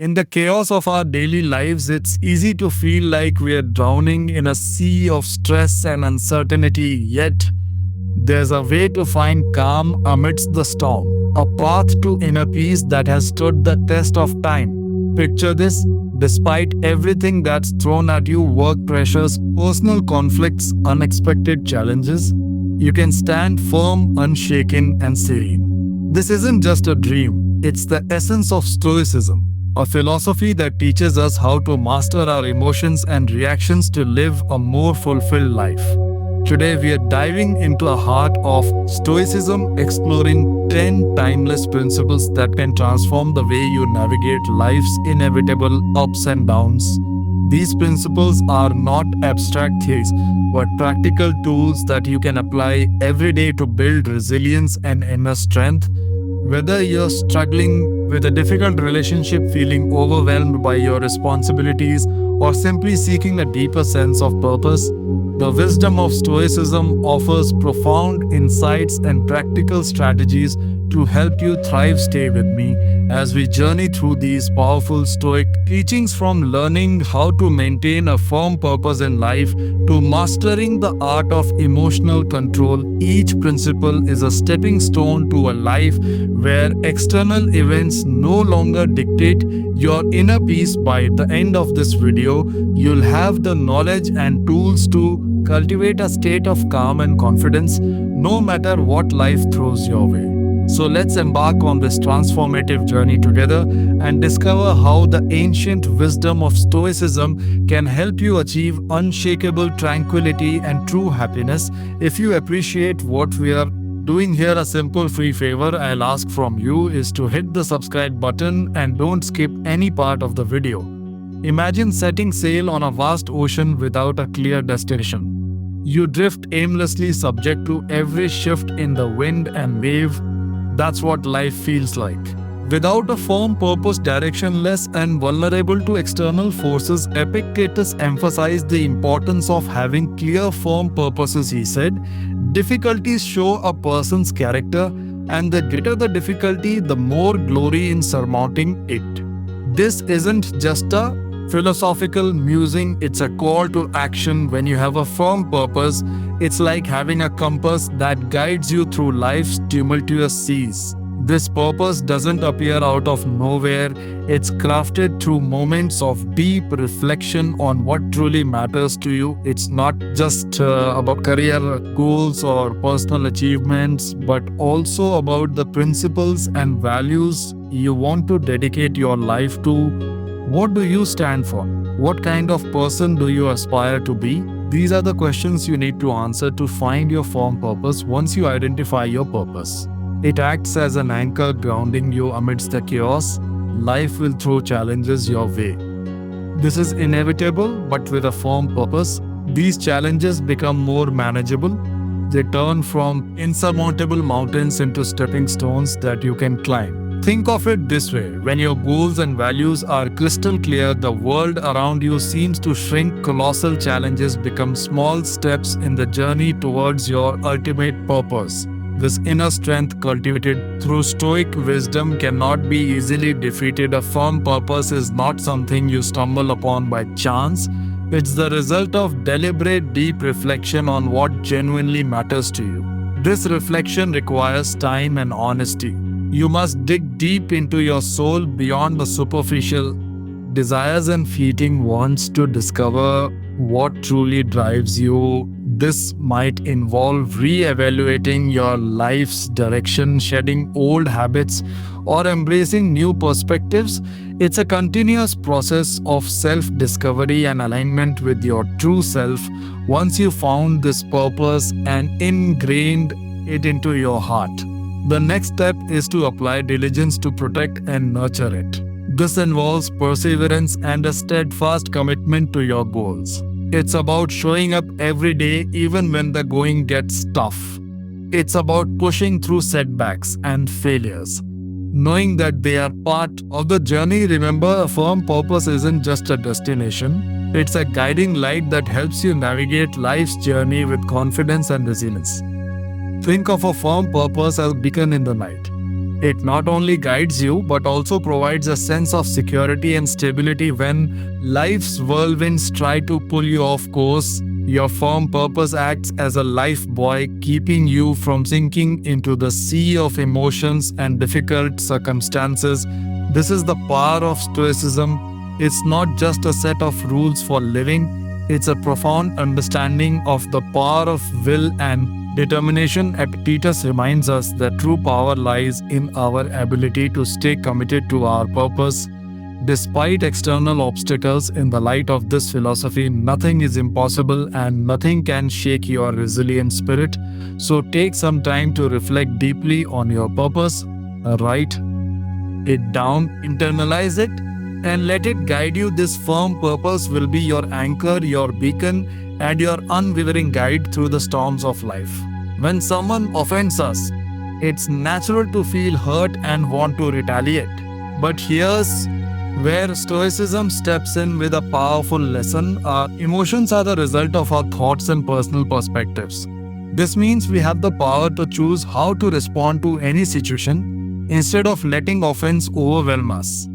In the chaos of our daily lives, it's easy to feel like we are drowning in a sea of stress and uncertainty, yet there's a way to find calm amidst the storm, a path to inner peace that has stood the test of time. Picture this: despite everything that's thrown at you, work pressures, personal conflicts, unexpected challenges, you can stand firm, unshaken, and serene. This isn't just a dream, it's the essence of Stoicism, a philosophy that teaches us how to master our emotions and reactions to live a more fulfilled life. Today, we are diving into the heart of Stoicism, exploring 10 timeless principles that can transform the way you navigate life's inevitable ups and downs. These principles are not abstract theories, but practical tools that you can apply every day to build resilience and inner strength. Whether you're struggling with a difficult relationship, feeling overwhelmed by your responsibilities, or simply seeking a deeper sense of purpose, the wisdom of Stoicism offers profound insights and practical strategies to help you thrive. Stay with me as we journey through these powerful Stoic teachings, from learning how to maintain a firm purpose in life to mastering the art of emotional control. Each principle is a stepping stone to a life where external events no longer dictate your inner peace. By the end of this video, you'll have the knowledge and tools to cultivate a state of calm and confidence no matter what life throws your way. So let's embark on this transformative journey together and discover how the ancient wisdom of Stoicism can help you achieve unshakable tranquility and true happiness. If you appreciate what we are doing here, a simple free favor I'll ask from you is to hit the subscribe button and don't skip any part of the video. Imagine setting sail on a vast ocean without a clear destination. You drift aimlessly, subject to every shift in the wind and wave. That's what life feels like. Without a firm purpose, directionless and vulnerable to external forces. Epictetus emphasized the importance of having clear, firm purposes. He said, "Difficulties show a person's character, and the greater the difficulty, the more glory in surmounting it." This isn't just a philosophical musing, it's a call to action. When you have a firm purpose, it's like having a compass that guides you through life's tumultuous seas. This purpose doesn't appear out of nowhere, it's crafted through moments of deep reflection on what truly matters to you. It's not just about career goals or personal achievements, but also about the principles and values you want to dedicate your life to. What do you stand for? What kind of person do you aspire to be? These are the questions you need to answer to find your firm purpose. Once you identify your purpose, it acts as an anchor grounding you amidst the chaos. Life will throw challenges your way. This is inevitable, but with a firm purpose, these challenges become more manageable. They turn from insurmountable mountains into stepping stones that you can climb. Think of it this way: when your goals and values are crystal clear, the world around you seems to shrink. Colossal challenges become small steps in the journey towards your ultimate purpose. This inner strength, cultivated through Stoic wisdom, cannot be easily defeated. A firm purpose is not something you stumble upon by chance. It's the result of deliberate, deep reflection on what genuinely matters to you. This reflection requires time and honesty. You must dig deep into your soul beyond the superficial desires and fleeting wants to discover what truly drives you. This might involve re-evaluating your life's direction, shedding old habits, or embracing new perspectives. It's a continuous process of self-discovery and alignment with your true self. Once you found this purpose and ingrained it into your heart, the next step is to apply diligence to protect and nurture it. This involves perseverance and a steadfast commitment to your goals. It's about showing up every day even when the going gets tough. It's about pushing through setbacks and failures, knowing that they are part of the journey. Remember, a firm purpose isn't just a destination, it's a guiding light that helps you navigate life's journey with confidence and resilience. Think of a firm purpose as a beacon in the night. It not only guides you but also provides a sense of security and stability when life's whirlwinds try to pull you off course. Your firm purpose acts as a life buoy, keeping you from sinking into the sea of emotions and difficult circumstances. This is the power of Stoicism. It's not just a set of rules for living, it's a profound understanding of the power of will and determination. Epictetus reminds us that true power lies in our ability to stay committed to our purpose. Despite external obstacles, in the light of this philosophy, nothing is impossible and nothing can shake your resilient spirit. So take some time to reflect deeply on your purpose, write it down, internalize it, and let it guide you. This firm purpose will be your anchor, your beacon, and your unwavering guide through the storms of life. When someone offends us, it's natural to feel hurt and want to retaliate. But here's where Stoicism steps in with a powerful lesson. Our emotions are the result of our thoughts and personal perspectives. This means we have the power to choose how to respond to any situation instead of letting offense overwhelm us.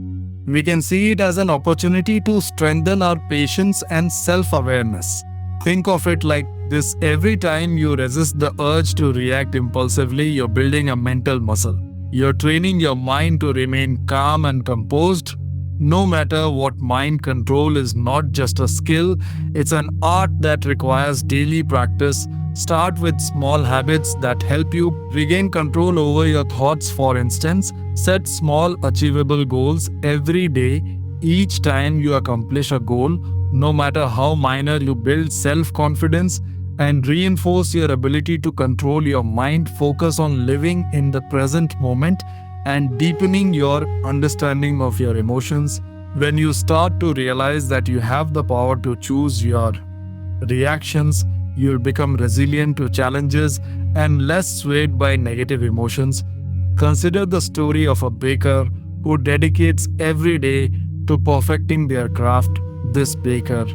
We can see it as an opportunity to strengthen our patience and self-awareness. Think of it like this: every time you resist the urge to react impulsively, you're building a mental muscle. You're training your mind to remain calm and composed. No matter what, mind control is not just a skill, it's an art that requires daily practice. Start with small habits that help you regain control over your thoughts. For instance, set small, achievable goals every day. Each time you accomplish a goal, no matter how minor, you build self-confidence and reinforce your ability to control your mind. Focus on living in the present moment and deepening your understanding of your emotions. When you start to realize that you have the power to choose your reactions, you'll become resilient to challenges and less swayed by negative emotions. Consider the story of a baker who dedicates every day to perfecting their craft. This baker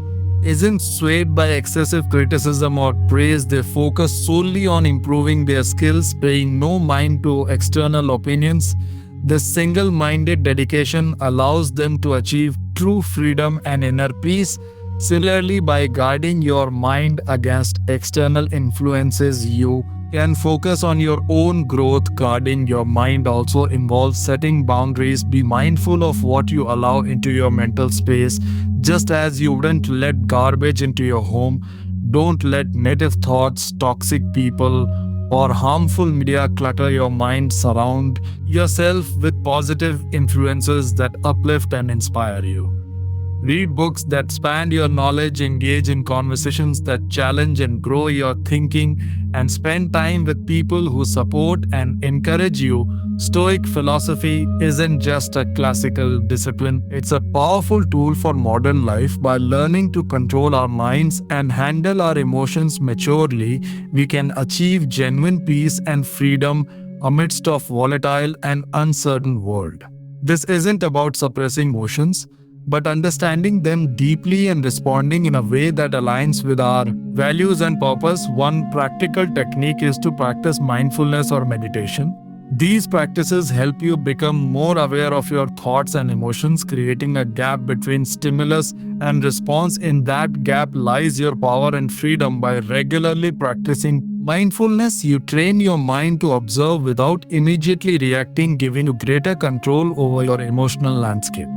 isn't swayed by excessive criticism or praise. They focus solely on improving their skills, paying no mind to external opinions. This single-minded dedication allows them to achieve true freedom and inner peace. Similarly, by guarding your mind against external influences, you can focus on your own growth. Guarding your mind also involves setting boundaries. Be mindful of what you allow into your mental space. Just as you wouldn't let garbage into your home, don't let negative thoughts, toxic people, or harmful media clutter your mind. Surround yourself with positive influences that uplift and inspire you. Read books that expand your knowledge, engage in conversations that challenge and grow your thinking, and spend time with people who support and encourage you. Stoic philosophy isn't just a classical discipline, it's a powerful tool for modern life. By learning to control our minds and handle our emotions maturely, we can achieve genuine peace and freedom amidst a volatile and uncertain world. This isn't about suppressing emotions, but understanding them deeply and responding in a way that aligns with our values and purpose. One practical technique is to practice mindfulness or meditation. These practices help you become more aware of your thoughts and emotions, creating a gap between stimulus and response. In that gap lies your power and freedom. By regularly practicing mindfulness, you train your mind to observe without immediately reacting, giving you greater control over your emotional landscape.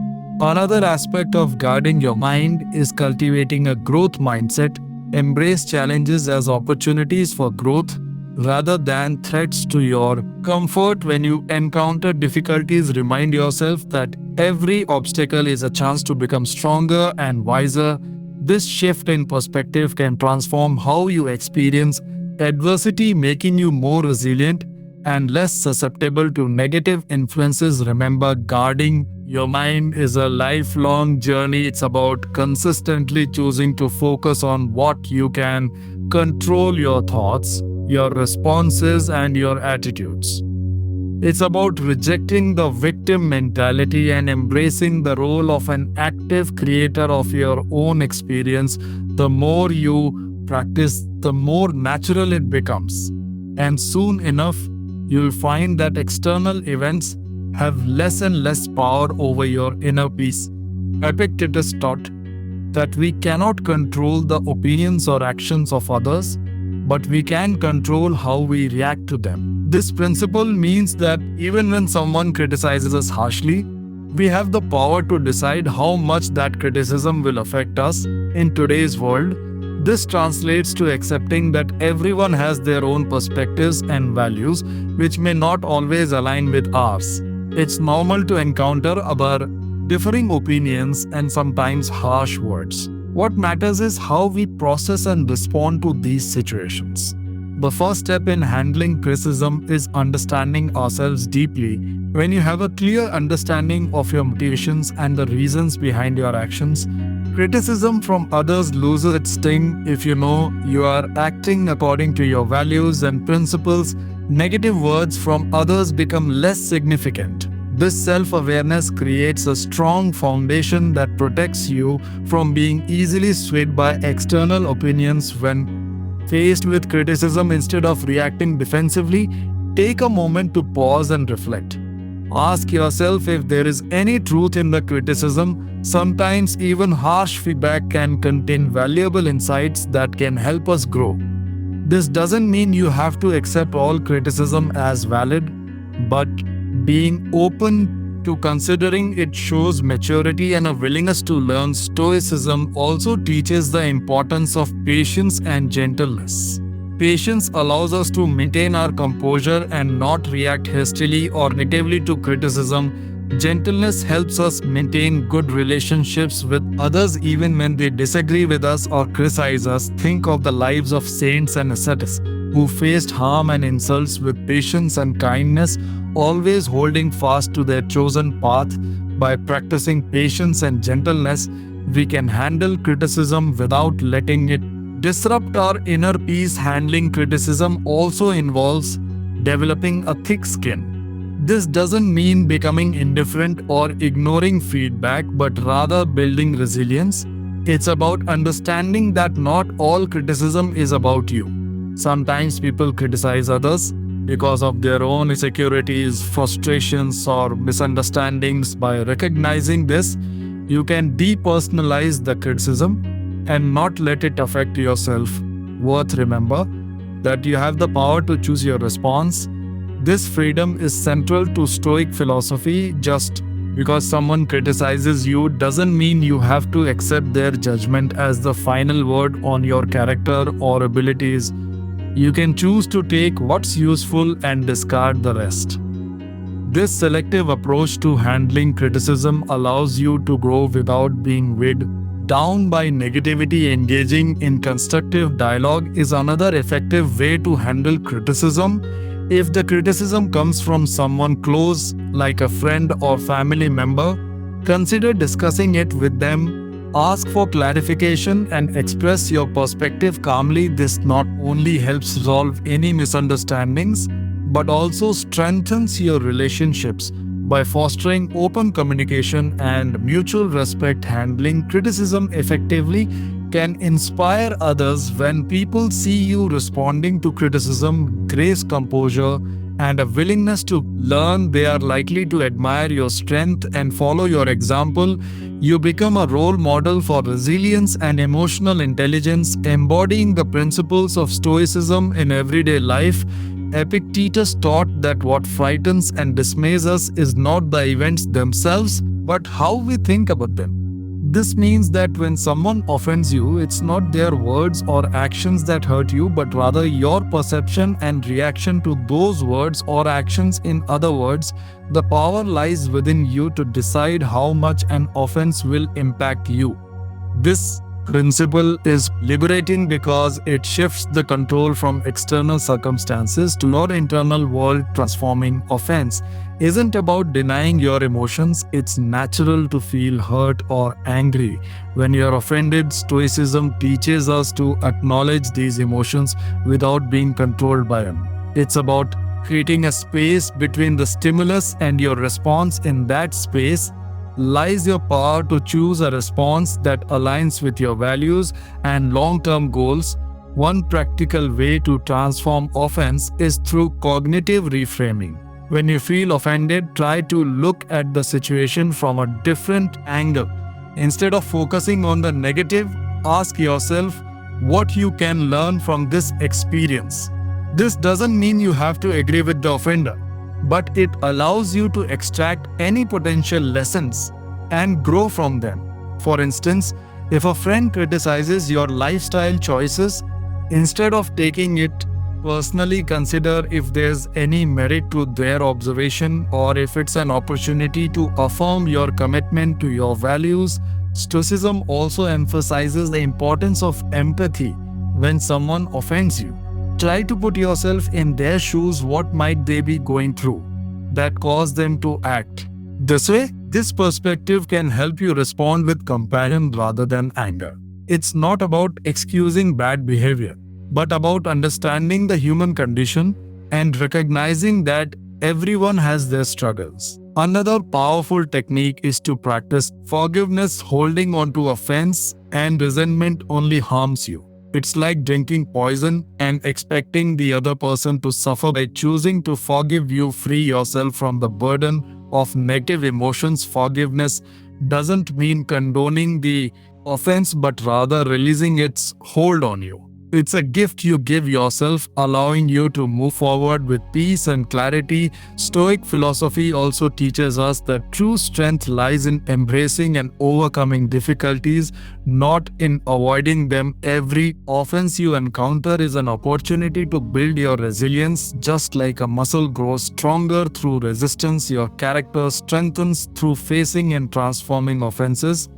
Another aspect of guarding your mind is cultivating a growth mindset. Embrace challenges as opportunities for growth rather than threats to your comfort. When you encounter difficulties, remind yourself that every obstacle is a chance to become stronger and wiser. This shift in perspective can transform how you experience adversity, making you more resilient and less susceptible to negative influences. Remember, guarding your mind is a lifelong journey. It's about consistently choosing to focus on what you can control: your thoughts, your responses, and your attitudes. It's about rejecting the victim mentality and embracing the role of an active creator of your own experience. The more you practice, the more natural it becomes. And soon enough, you'll find that external events have less and less power over your inner peace. Epictetus taught that we cannot control the opinions or actions of others, but we can control how we react to them. This principle means that even when someone criticizes us harshly, we have the power to decide how much that criticism will affect us. In today's world, this translates to accepting that everyone has their own perspectives and values, which may not always align with ours. It's normal to encounter other differing opinions and sometimes harsh words. What matters is how we process and respond to these situations. The first step in handling criticism is understanding ourselves deeply. When you have a clear understanding of your motivations and the reasons behind your actions, criticism from others loses its sting. If you know you are acting according to your values and principles, negative words from others become less significant. This self-awareness creates a strong foundation that protects you from being easily swayed by external opinions. When faced with criticism, instead of reacting defensively, take a moment to pause and reflect. Ask yourself if there is any truth in the criticism. Sometimes even harsh feedback can contain valuable insights that can help us grow. This doesn't mean you have to accept all criticism as valid, but being open to considering it shows maturity and a willingness to learn. Stoicism also teaches the importance of patience and gentleness. Patience allows us to maintain our composure and not react hastily or negatively to criticism. Gentleness helps us maintain good relationships with others even when they disagree with us or criticize us. Think of the lives of saints and ascetics who faced harm and insults with patience and kindness, always holding fast to their chosen path. By practicing patience and gentleness, we can handle criticism without letting it disrupt our inner peace. Handling criticism also involves developing a thick skin. This doesn't mean becoming indifferent or ignoring feedback, but rather building resilience. It's about understanding that not all criticism is about you. Sometimes people criticize others because of their own insecurities, frustrations, or misunderstandings. By recognizing this, you can depersonalize the criticism and not let it affect yourself. Remember that you have the power to choose your response. This freedom is central to Stoic philosophy. Just because someone criticizes you doesn't mean you have to accept their judgment as the final word on your character or abilities. You can choose to take what's useful and discard the rest. This selective approach to handling criticism allows you to grow without being weighed down by negativity. Engaging in constructive dialogue is another effective way to handle criticism. If the criticism comes from someone close, like a friend or family member, consider discussing it with them. Ask for clarification and express your perspective calmly. This not only helps resolve any misunderstandings, but also strengthens your relationships by fostering open communication and mutual respect. Handling criticism effectively can inspire others. When people see you responding to criticism, grace, composure, and a willingness to learn, they are likely to admire your strength and follow your example. You become a role model for resilience and emotional intelligence, embodying the principles of Stoicism in everyday life. Epictetus taught that what frightens and dismays us is not the events themselves, but how we think about them. This means that when someone offends you, it's not their words or actions that hurt you, but rather your perception and reaction to those words or actions. In other words, the power lies within you to decide how much an offense will impact you. This principle is liberating because it shifts the control from external circumstances to your internal world. Transforming offense isn't about denying your emotions. It's natural to feel hurt or angry when you're offended. Stoicism teaches us to acknowledge these emotions without being controlled by them. It's about creating a space between the stimulus and your response. In that space lies your power to choose a response that aligns with your values and long-term goals. One practical way to transform offense is through cognitive reframing. When you feel offended, try to look at the situation from a different angle. Instead of focusing on the negative, ask yourself what you can learn from this experience. This doesn't mean you have to agree with the offender, but it allows you to extract any potential lessons and grow from them. For instance, if a friend criticizes your lifestyle choices, instead of taking it personally, consider if there's any merit to their observation or if it's an opportunity to affirm your commitment to your values. Stoicism also emphasizes the importance of empathy when someone offends you. Try to put yourself in their shoes. What might they be going through that caused them to act this way? This perspective can help you respond with compassion rather than anger. It's not about excusing bad behavior, but about understanding the human condition and recognizing that everyone has their struggles. Another powerful technique is to practice forgiveness. Holding on to offense and resentment only harms you. It's like drinking poison and expecting the other person to suffer. By choosing to forgive, you free yourself from the burden of negative emotions. Forgiveness doesn't mean condoning the offense, but rather releasing its hold on you. It's a gift you give yourself, allowing you to move forward with peace and clarity. Stoic philosophy also teaches us that true strength lies in embracing and overcoming difficulties, not in avoiding them. Every offense you encounter is an opportunity to build your resilience. Just like a muscle grows stronger through resistance, your character strengthens through facing and transforming offenses.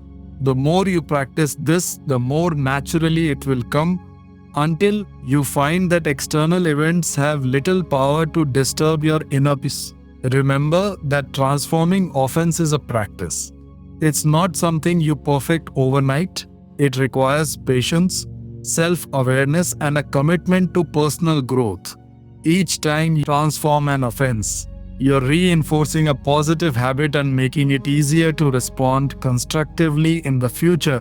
The more you practice this, the more naturally it will come, until you find that external events have little power to disturb your inner peace. Remember that transforming offense is a practice. It's not something you perfect overnight. It requires patience, self-awareness, and a commitment to personal growth. Each time you transform an offense, you're reinforcing a positive habit and making it easier to respond constructively in the future.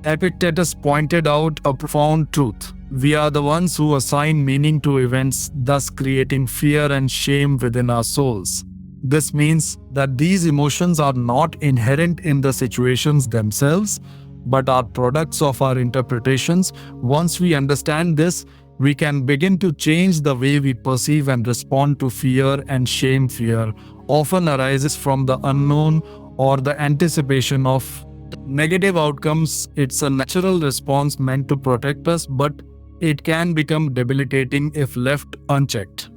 Epictetus pointed out a profound truth. We are the ones who assign meaning to events, thus creating fear and shame within our souls. This means that these emotions are not inherent in the situations themselves, but are products of our interpretations. Once we understand this, we can begin to change the way we perceive and respond to fear and shame. Fear often arises from the unknown or the anticipation of negative outcomes. It's a natural response meant to protect us, but it can become debilitating if left unchecked.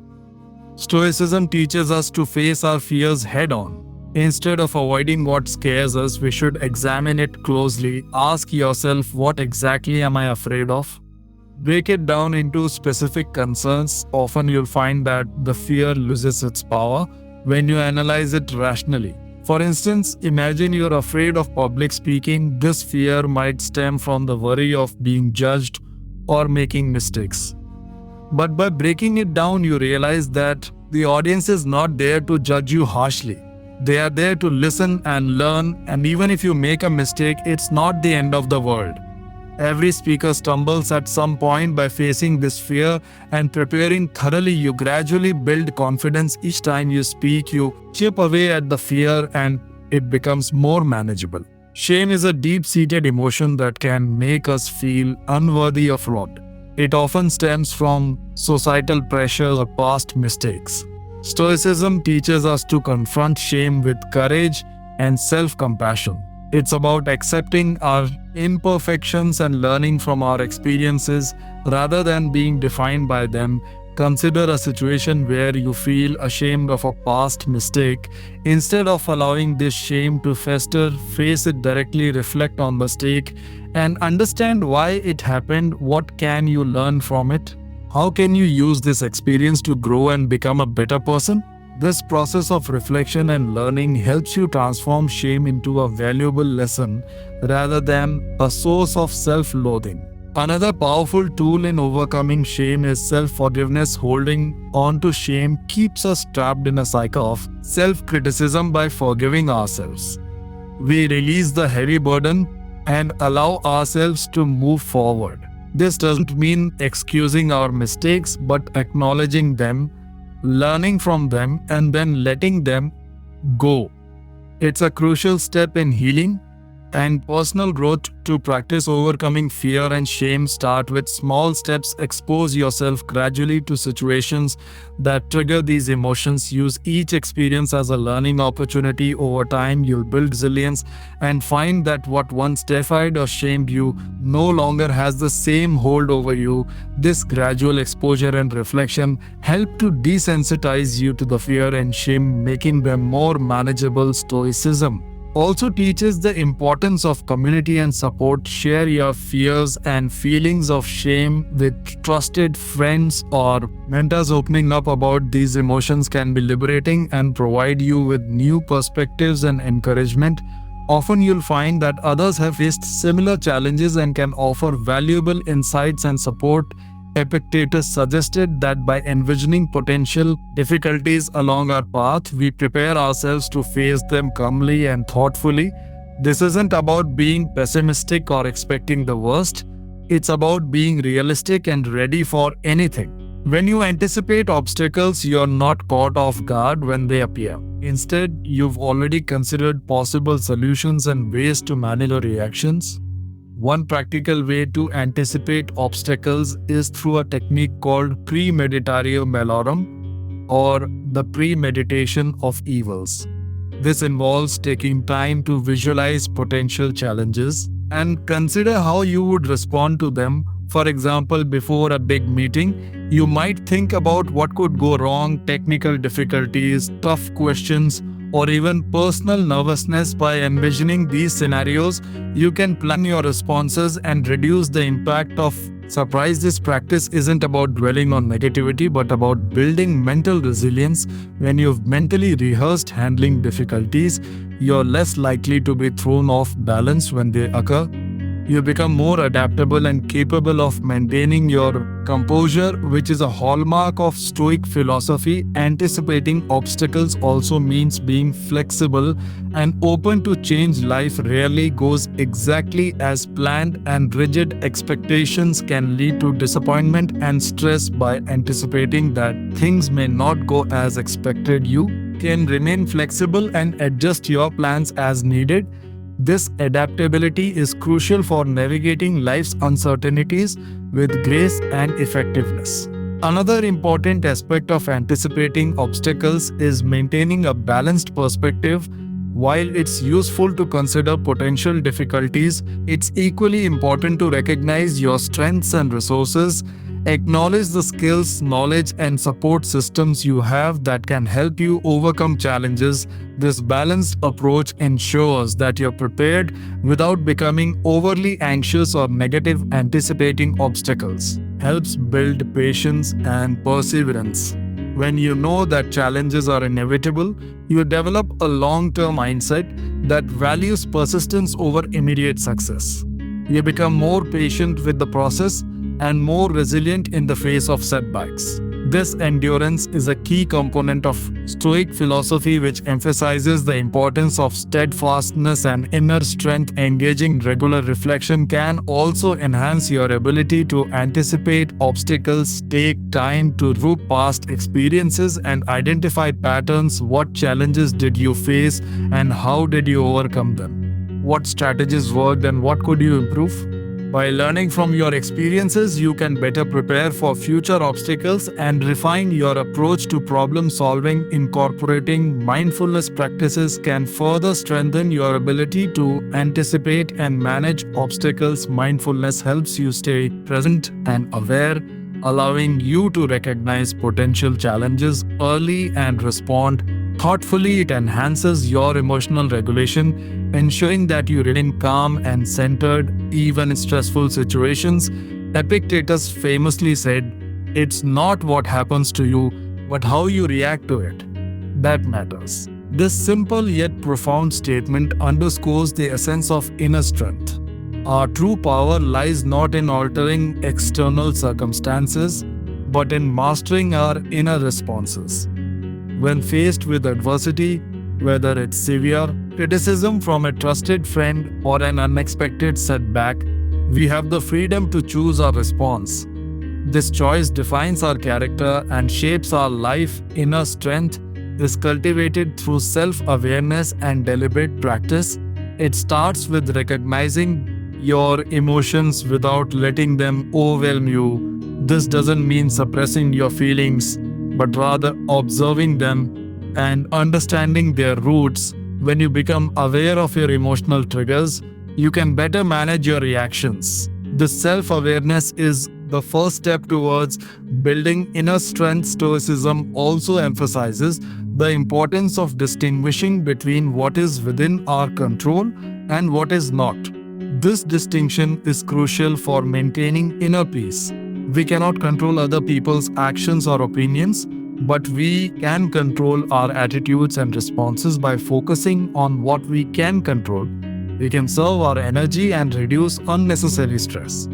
Stoicism teaches us to face our fears head-on. Instead of avoiding what scares us, we should examine it closely. Ask yourself, what exactly am I afraid of? Break it down into specific concerns. Often you'll find that the fear loses its power when you analyze it rationally. For instance, imagine you're afraid of public speaking. This fear might stem from the worry of being judged or making mistakes. But by breaking it down, you realize that the audience is not there to judge you harshly. They are there to listen and learn, and even if you make a mistake, it's not the end of the world. Every speaker stumbles at some point. By facing this fear and preparing thoroughly, you gradually build confidence. Each time you speak, you chip away at the fear and it becomes more manageable. Shame is a deep-seated emotion that can make us feel unworthy of reward. It often stems from societal pressure or past mistakes. Stoicism teaches us to confront shame with courage and self-compassion. It's about accepting our imperfections and learning from our experiences rather than being defined by them. Consider a situation where you feel ashamed of a past mistake. Instead of allowing this shame to fester, face it directly, reflect on the mistake, and understand why it happened. What can you learn from it? How can you use this experience to grow and become a better person? This process of reflection and learning helps you transform shame into a valuable lesson rather than a source of self-loathing. Another powerful tool in overcoming shame is self-forgiveness. Holding on to shame keeps us trapped in a cycle of self-criticism. By forgiving ourselves, we release the heavy burden and allow ourselves to move forward. This doesn't mean excusing our mistakes, but acknowledging them, learning from them, and then letting them go. It's a crucial step in healing and personal growth. To practice overcoming fear and shame, start with small steps. Expose yourself gradually to situations that trigger these emotions. Use each experience as a learning opportunity. Over time, you'll build resilience and find that what once terrified or shamed you no longer has the same hold over you. This gradual exposure and reflection help to desensitize you to the fear and shame, making them more manageable. Stoicism also teaches the importance of community and support. Share your fears and feelings of shame with trusted friends or mentors. Opening up about these emotions can be liberating and provide you with new perspectives and encouragement. Often you'll find that others have faced similar challenges and can offer valuable insights and support. Epictetus suggested that by envisioning potential difficulties along our path, we prepare ourselves to face them calmly and thoughtfully. This isn't about being pessimistic or expecting the worst. It's about being realistic and ready for anything. When you anticipate obstacles, you're not caught off guard when they appear. Instead, you've already considered possible solutions and ways to manage your reactions. One practical way to anticipate obstacles is through a technique called premeditatio malorum, or the premeditation of evils. This involves taking time to visualize potential challenges and consider how you would respond to them. For example, before a big meeting, you might think about what could go wrong, technical difficulties, tough questions, or even personal nervousness. By envisioning these scenarios, you can plan your responses and reduce the impact of surprise. This practice isn't about dwelling on negativity, but about building mental resilience. When you've mentally rehearsed handling difficulties, you're less likely to be thrown off balance when they occur. You become more adaptable and capable of maintaining your composure, which is a hallmark of Stoic philosophy. Anticipating obstacles also means being flexible and open to change. Life rarely goes exactly as planned, and rigid expectations can lead to disappointment and stress. By anticipating that things may not go as expected, you can remain flexible and adjust your plans as needed. This adaptability is crucial for navigating life's uncertainties with grace and effectiveness. Another important aspect of anticipating obstacles is maintaining a balanced perspective. While it's useful to consider potential difficulties, it's equally important to recognize your strengths and resources. Acknowledge the skills, knowledge, and support systems you have that can help you overcome challenges. This balanced approach ensures that you're prepared without becoming overly anxious or negative. Anticipating obstacles helps build patience and perseverance. When you know that challenges are inevitable, you develop a long-term mindset that values persistence over immediate success. You become more patient with the process and more resilient in the face of setbacks. This endurance is a key component of Stoic philosophy, which emphasizes the importance of steadfastness and inner strength. Engaging regular reflection can also enhance your ability to anticipate obstacles. Take time to review past experiences and identify patterns. What challenges did you face and how did you overcome them? What strategies worked and what could you improve? By learning from your experiences, you can better prepare for future obstacles and refine your approach to problem solving. Incorporating mindfulness practices can further strengthen your ability to anticipate and manage obstacles. Mindfulness helps you stay present and aware, allowing you to recognize potential challenges early and respond thoughtfully. It enhances your emotional regulation, ensuring that you remain calm and centered even in stressful situations. Epictetus famously said, "It's not what happens to you, but how you react to it that matters." This simple yet profound statement underscores the essence of inner strength. Our true power lies not in altering external circumstances, but in mastering our inner responses. When faced with adversity, whether it's severe criticism from a trusted friend or an unexpected setback, We have the freedom to choose our response. This choice defines our character and shapes our life. Inner strength is cultivated through self-awareness and deliberate practice. It starts with recognizing your emotions without letting them overwhelm you. This doesn't mean suppressing your feelings, but rather observing them and understanding their roots. When you become aware of your emotional triggers, you can better manage your reactions. This self-awareness is the first step towards building inner strength. Stoicism also emphasizes the importance of distinguishing between what is within our control and what is not. This distinction is crucial for maintaining inner peace. We cannot control other people's actions or opinions, but we can control our attitudes and responses by focusing on what we can control. We can conserve our energy and reduce unnecessary stress.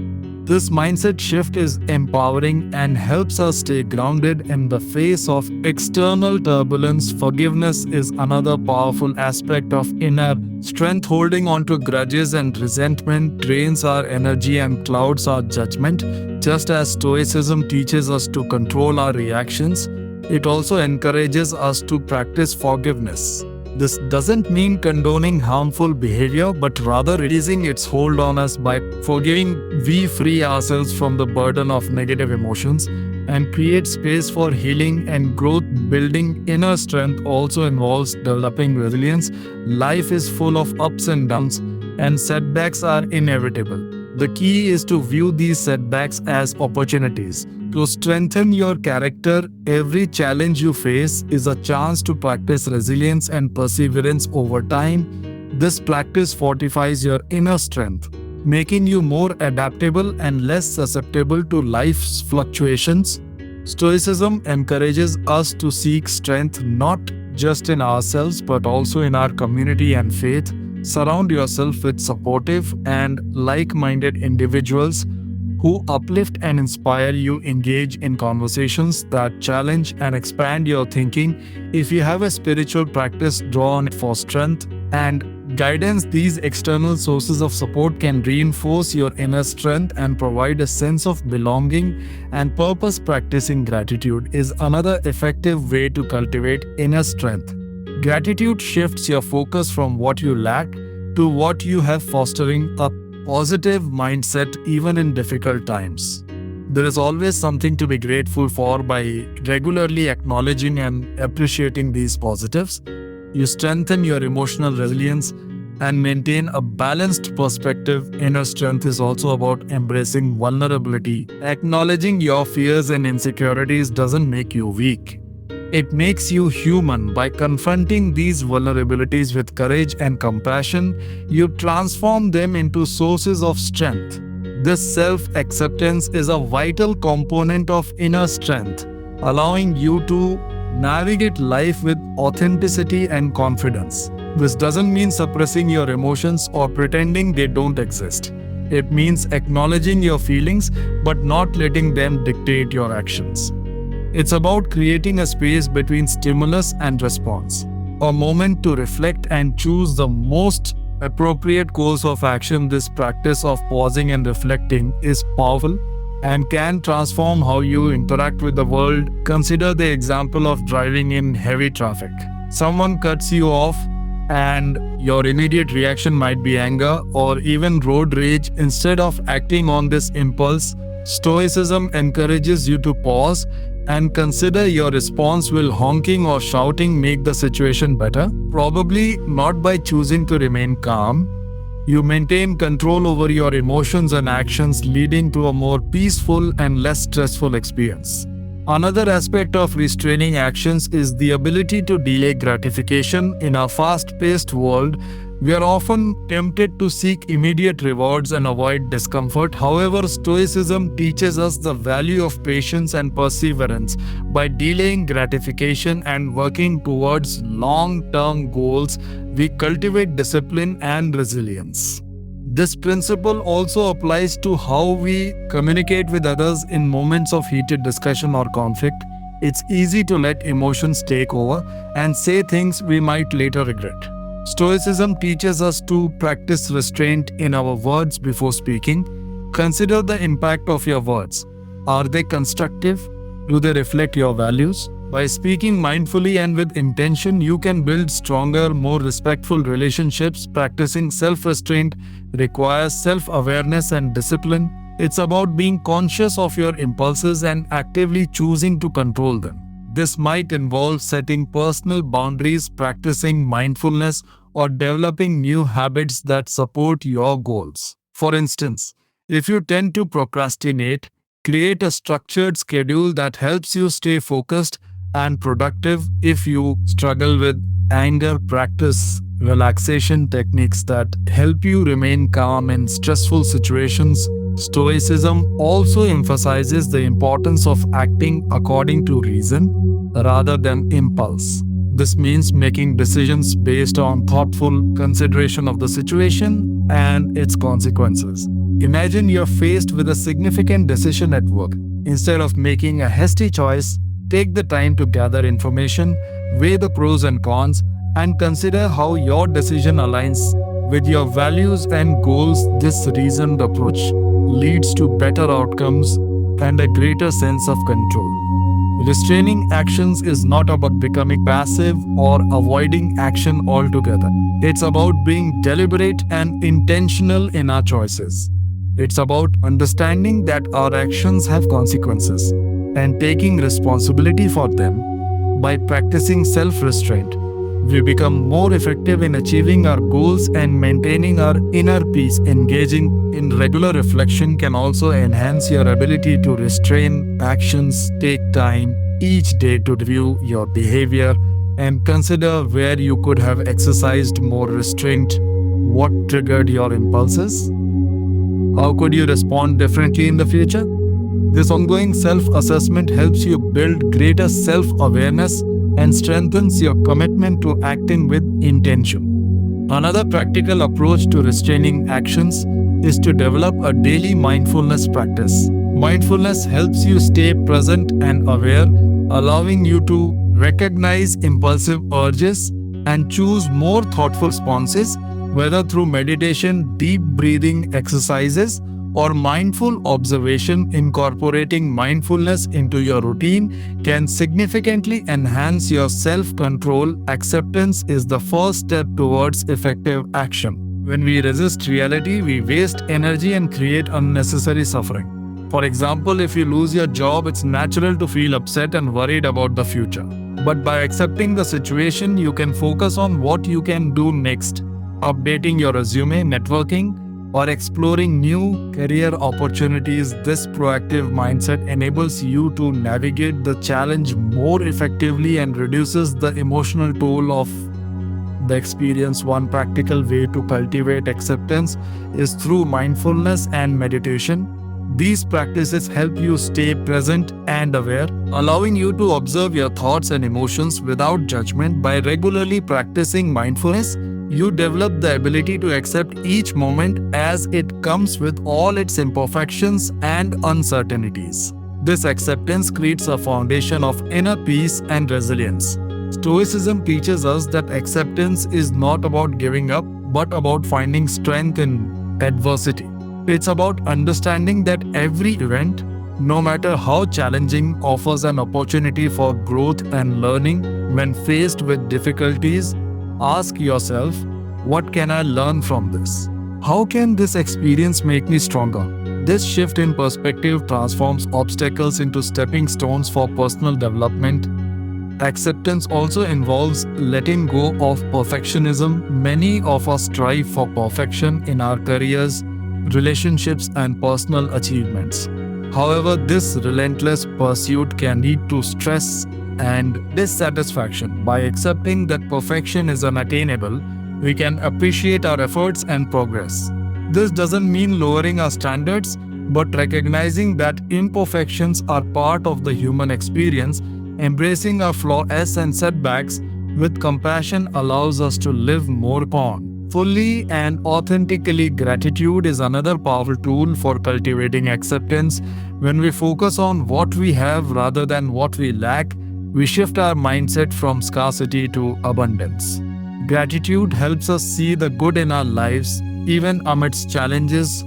This mindset shift is empowering and helps us stay grounded in the face of external turbulence. Forgiveness is another powerful aspect of inner strength. Holding on to grudges and resentment drains our energy and clouds our judgment. Just as Stoicism teaches us to control our reactions, it also encourages us to practice forgiveness. This doesn't mean condoning harmful behavior, but rather reducing its hold on us. By forgiving, we free ourselves from the burden of negative emotions and create space for healing and growth. Building inner strength also involves developing resilience. Life is full of ups and downs, and setbacks are inevitable. The key is to view these setbacks as opportunities to strengthen your character. Every challenge you face is a chance to practice resilience and perseverance over time. This practice fortifies your inner strength, making you more adaptable and less susceptible to life's fluctuations. Stoicism encourages us to seek strength not just in ourselves but also in our community and faith. Surround yourself with supportive and like-minded individuals who uplift and inspire you. Engage in conversations that challenge and expand your thinking. If you have a spiritual practice, draw on it for strength and guidance. These external sources of support can reinforce your inner strength and provide a sense of belonging and purpose. Practicing gratitude is another effective way to cultivate inner strength. Gratitude shifts your focus from what you lack to what you have, fostering a positive mindset even in difficult times. There is always something to be grateful for. By regularly acknowledging and appreciating these positives, you strengthen your emotional resilience and maintain a balanced perspective. Inner strength is also about embracing vulnerability. Acknowledging your fears and insecurities doesn't make you weak. It makes you human. By confronting these vulnerabilities with courage and compassion, you transform them into sources of strength. This self-acceptance is a vital component of inner strength, allowing you to navigate life with authenticity and confidence. This doesn't mean suppressing your emotions or pretending they don't exist. It means acknowledging your feelings but not letting them dictate your actions. It's about creating a space between stimulus and response, a moment to reflect and choose the most appropriate course of action. This practice of pausing and reflecting is powerful and can transform how you interact with the world. Consider the example of driving in heavy traffic. Someone cuts you off, and your immediate reaction might be anger or even road rage. Instead of acting on this impulse, Stoicism encourages you to pause and consider your response. Will honking or shouting make the situation better? Probably not. By choosing to remain calm, you maintain control over your emotions and actions, leading to a more peaceful and less stressful experience. Another aspect of restraining actions is the ability to delay gratification. In our fast-paced world, we are often tempted to seek immediate rewards and avoid discomfort. However, Stoicism teaches us the value of patience and perseverance. By delaying gratification and working towards long-term goals, we cultivate discipline and resilience. This principle also applies to how we communicate with others in moments of heated discussion or conflict. It's easy to let emotions take over and say things we might later regret. Stoicism teaches us to practice restraint in our words before speaking. Consider the impact of your words. Are they constructive? Do they reflect your values? By speaking mindfully and with intention, you can build stronger, more respectful relationships. Practicing self-restraint requires self-awareness and discipline. It's about being conscious of your impulses and actively choosing to control them. This might involve setting personal boundaries, practicing mindfulness, or developing new habits that support your goals. For instance, if you tend to procrastinate, create a structured schedule that helps you stay focused and productive. If you struggle with anger, practice relaxation techniques that help you remain calm in stressful situations. Stoicism also emphasizes the importance of acting according to reason rather than impulse. This means making decisions based on thoughtful consideration of the situation and its consequences. Imagine you're faced with a significant decision at work. Instead of making a hasty choice, take the time to gather information, weigh the pros and cons, and consider how your decision aligns with your values and goals. This reasoned approach leads to better outcomes and a greater sense of control. Restraining actions is not about becoming passive or avoiding action altogether. It's about being deliberate and intentional in our choices. It's about understanding that our actions have consequences and taking responsibility for them. By practicing self-restraint, we become more effective in achieving our goals and maintaining our inner peace. Engaging in regular reflection can also enhance your ability to restrain actions. Take time each day to review your behavior and consider where you could have exercised more restraint. What triggered your impulses? How could you respond differently in the future? This ongoing self-assessment helps you build greater self-awareness and strengthens your commitment to acting with intention. Another practical approach to restraining actions is to develop a daily mindfulness practice. Mindfulness helps you stay present and aware, allowing you to recognize impulsive urges and choose more thoughtful responses, whether through meditation, deep breathing exercises, or mindful observation. Incorporating mindfulness into your routine can significantly enhance your self-control. Acceptance is the first step towards effective action. When we resist reality, we waste energy and create unnecessary suffering. For example, if you lose your job, it's natural to feel upset and worried about the future. But by accepting the situation, you can focus on what you can do next. Updating your resume, networking, or exploring new career opportunities. This proactive mindset enables you to navigate the challenge more effectively and reduces the emotional toll of the experience. One practical way to cultivate acceptance is through mindfulness and meditation. These practices help you stay present and aware, allowing you to observe your thoughts and emotions without judgment. By regularly practicing mindfulness, you develop the ability to accept each moment as it comes with all its imperfections and uncertainties. This acceptance creates a foundation of inner peace and resilience. Stoicism teaches us that acceptance is not about giving up, but about finding strength in adversity. It's about understanding that every event, no matter how challenging, offers an opportunity for growth and learning. When faced with difficulties, ask yourself, what can I learn from this? How can this experience make me stronger? This shift in perspective transforms obstacles into stepping stones for personal development. Acceptance also involves letting go of perfectionism. Many of us strive for perfection in our careers, relationships, and personal achievements. However, this relentless pursuit can lead to stress and dissatisfaction. By accepting that perfection is unattainable, we can appreciate our efforts and progress. This doesn't mean lowering our standards, but recognizing that imperfections are part of the human experience. Embracing our flaws and setbacks with compassion allows us to live more fully and authentically. Gratitude is another powerful tool for cultivating acceptance. When we focus on what we have rather than what we lack, we shift our mindset from scarcity to abundance. Gratitude helps us see the good in our lives, even amidst challenges.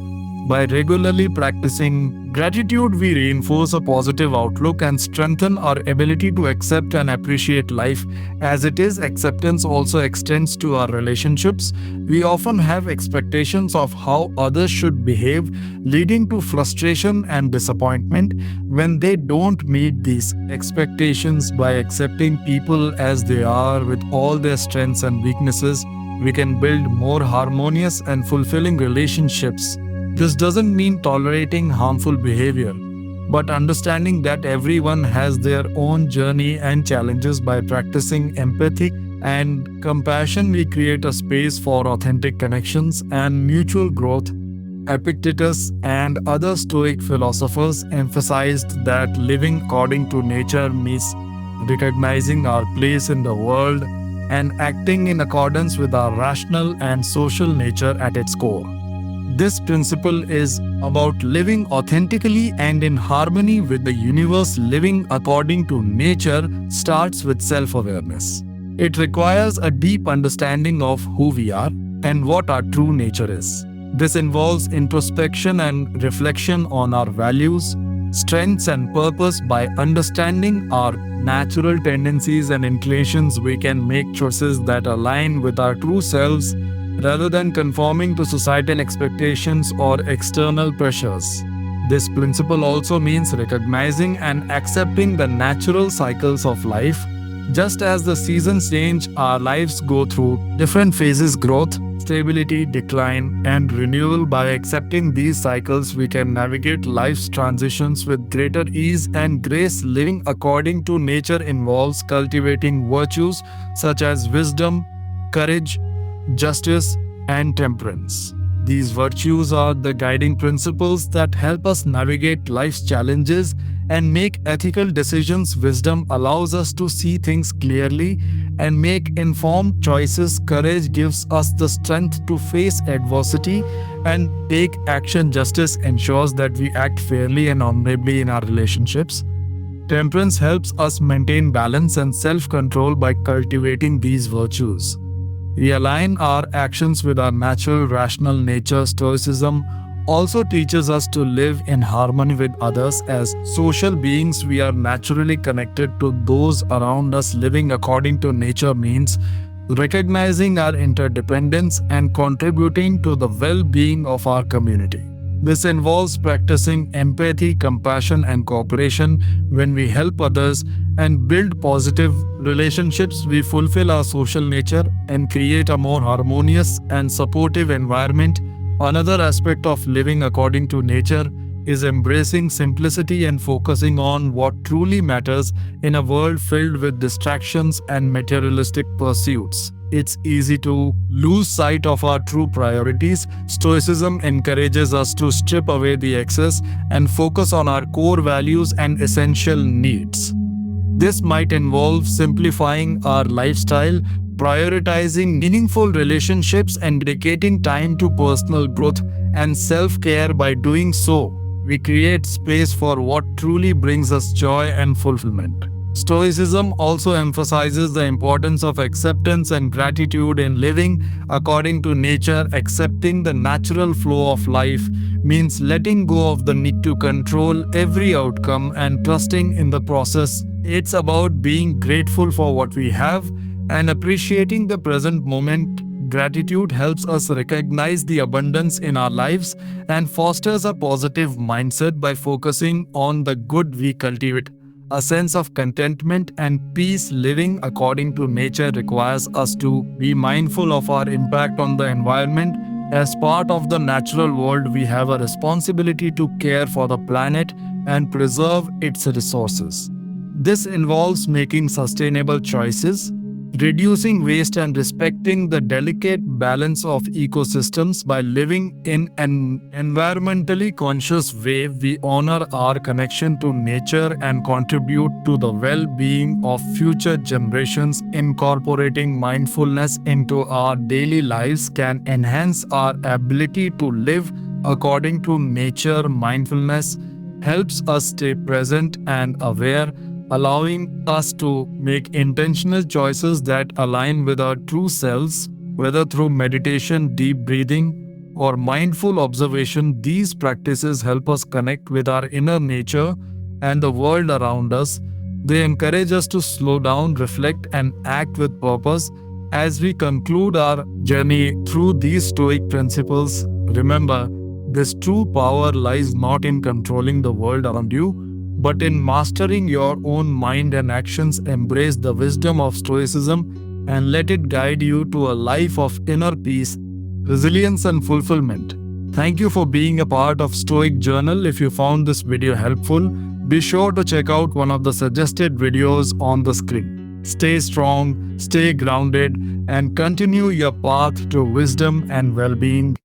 By regularly practicing gratitude, we reinforce a positive outlook and strengthen our ability to accept and appreciate life as it is. Acceptance also extends to our relationships. We often have expectations of how others should behave, leading to frustration and disappointment when they don't meet these expectations. By accepting people as they are with all their strengths and weaknesses, we can build more harmonious and fulfilling relationships. This doesn't mean tolerating harmful behavior, but understanding that everyone has their own journey and challenges. By practicing empathy and compassion, we create a space for authentic connections and mutual growth. Epictetus and other Stoic philosophers emphasized that living according to nature means recognizing our place in the world and acting in accordance with our rational and social nature at its core. This principle is about living authentically and in harmony with the universe. Living according to nature starts with self-awareness. It requires a deep understanding of who we are and what our true nature is. This involves introspection and reflection on our values, strengths, and purpose. By understanding our natural tendencies and inclinations, we can make choices that align with our true selves rather than conforming to societal expectations or external pressures. This principle also means recognizing and accepting the natural cycles of life. Just as the seasons change, our lives go through different phases: growth, stability, decline, and renewal. By accepting these cycles, we can navigate life's transitions with greater ease and grace. Living according to nature involves cultivating virtues such as wisdom, courage, justice, and temperance. These virtues are the guiding principles that help us navigate life's challenges and make ethical decisions. Wisdom allows us to see things clearly and make informed choices. Courage gives us the strength to face adversity and take action. Justice ensures that we act fairly and honorably in our relationships. Temperance helps us maintain balance and self-control. By cultivating these virtues, we align our actions with our natural, rational nature. Stoicism also teaches us to live in harmony with others. As social beings, we are naturally connected to those around us. Living according to nature means recognizing our interdependence and contributing to the well-being of our community. This involves practicing empathy, compassion, and cooperation. When we help others and build positive relationships, we fulfill our social nature and create a more harmonious and supportive environment. Another aspect of living according to nature is embracing simplicity and focusing on what truly matters. In a world filled with distractions and materialistic pursuits, it's easy to lose sight of our true priorities. Stoicism encourages us to strip away the excess and focus on our core values and essential needs. This might involve simplifying our lifestyle, prioritizing meaningful relationships, and dedicating time to personal growth and self-care. By doing so, we create space for what truly brings us joy and fulfillment. Stoicism also emphasizes the importance of acceptance and gratitude in living according to nature. Accepting the natural flow of life means letting go of the need to control every outcome and trusting in the process. It's about being grateful for what we have and appreciating the present moment. Gratitude helps us recognize the abundance in our lives and fosters a positive mindset. By focusing on the good, we cultivate a sense of contentment and peace. Living according to nature requires us to be mindful of our impact on the environment. As part of the natural world, we have a responsibility to care for the planet and preserve its resources. This involves making sustainable choices, reducing waste, and respecting the delicate balance of ecosystems. By living in an environmentally conscious way, we honor our connection to nature and contribute to the well-being of future generations. Incorporating mindfulness into our daily lives can enhance our ability to live according to nature. Mindfulness helps us stay present and aware, allowing us to make intentional choices that align with our true selves. Whether through meditation, deep breathing, or mindful observation. These practices help us connect with our inner nature and the world around us. They encourage us to slow down, reflect, and act with purpose. As we conclude our journey through these Stoic principles, remember, this true power lies not in controlling the world around you, but in mastering your own mind and actions. Embrace the wisdom of Stoicism and let it guide you to a life of inner peace, resilience, and fulfillment. Thank you for being a part of Stoic Journal. If you found this video helpful, be sure to check out one of the suggested videos on the screen. Stay strong, stay grounded, and continue your path to wisdom and well-being.